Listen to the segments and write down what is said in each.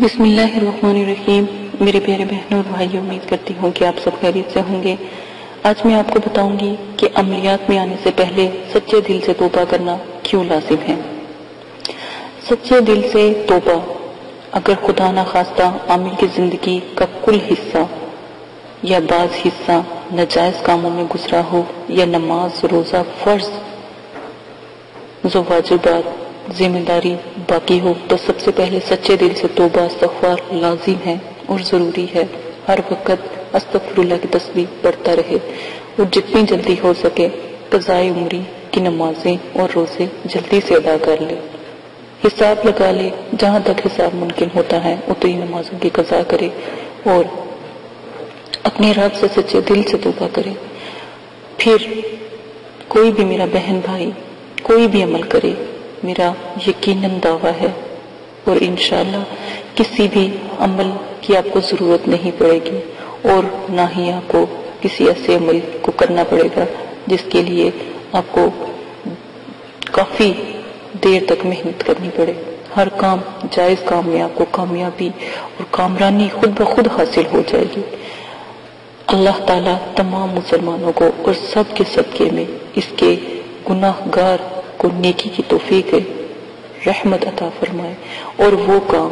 بسم اللہ الرحمن الرحیم۔ میرے پیارے بہنوں اور بھائیوں، امید کرتی ہوں کہ آپ سب خیریت سے ہوں گے۔ آج میں آپ کو بتاؤں گی کہ عملیات میں آنے سے پہلے سچے دل سے توبہ کرنا کیوں لازم ہے۔ سچے دل سے توبہ، اگر خدا نخواستہ عامل کی زندگی کا کل حصہ یا بعض حصہ ناجائز کاموں میں گزرا ہو، یا نماز، روزہ، فرض واجبات، ذمہ داری باقی ہو، تو سب سے پہلے سچے دل سے توبہ استغفار لازم ہے اور ضروری ہے۔ ہر وقت استغفر اللہ کی تسبیح پڑھتا رہے اور جتنی جلدی ہو سکے قضائے عمری کی نمازیں اور روزے جلدی سے ادا کر لے۔ حساب لگا لے، جہاں تک حساب ممکن ہوتا ہے اتنی نمازوں کی قضا کرے اور اپنے رب سے سچے دل سے توبہ کرے۔ پھر کوئی بھی میرا بہن بھائی کوئی بھی عمل کرے، میرا یقیناً دعویٰ ہے اور انشاءاللہ کسی بھی عمل کی آپ کو ضرورت نہیں پڑے گی، اور نہ ہی آپ کو کسی ایسے عمل کو کرنا پڑے گا جس کے لیے آپ کو کافی دیر تک محنت کرنی پڑے۔ ہر کام، جائز کام میں آپ کو کامیابی اور کامرانی خود بخود حاصل ہو جائے گی۔ اللہ تعالیٰ تمام مسلمانوں کو اور سب کے صدقے میں اس کے گناہ گار کو نیکی کی توفیق رحمت عطا فرمائے اور وہ کام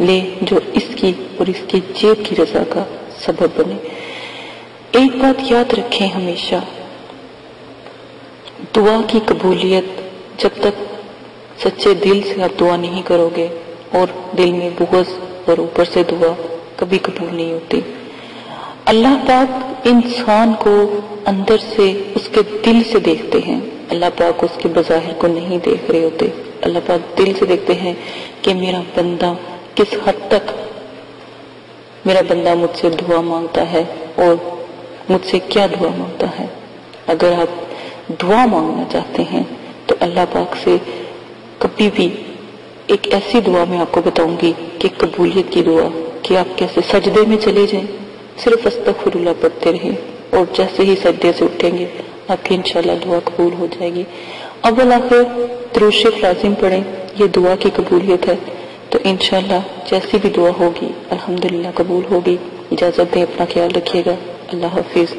لے جو اس کی اور اس کی جیب کی رضا کا سبب بنے۔ ایک بات یاد رکھیں ہمیشہ، دعا کی قبولیت جب تک سچے دل سے آپ دعا نہیں کرو گے اور دل میں بغض اور اوپر سے دعا کبھی قبول نہیں ہوتی۔ اللہ پاک انسان کو اندر سے اس کے دل سے دیکھتے ہیں، اللہ پاک اس کے بظاہر کو نہیں دیکھ رہے ہوتے۔ اللہ پاک دل سے دیکھتے ہیں کہ میرا بندہ کس حد تک میرا بندہ مجھ سے دعا مانگتا ہے اور مجھ سے کیا دعا مانگتا ہے۔ اگر آپ دعا مانگنا چاہتے ہیں تو اللہ پاک سے کبھی بھی ایک ایسی دعا میں آپ کو بتاؤں گی کہ قبولیت کی دعا، کہ آپ کیسے سجدے میں چلے جائیں، صرف استغفر اللہ پڑھتے رہیں اور جیسے ہی سجدے سے اٹھیں گے آپ کی انشاءاللہ دعا قبول ہو جائے گی۔ اول آخر درود شریف لازم پڑھیں، یہ دعا کی قبولیت ہے، تو انشاءاللہ جیسی بھی دعا ہوگی الحمدللہ قبول ہوگی۔ اجازت دیں، اپنا خیال رکھیے گا، اللہ حافظ۔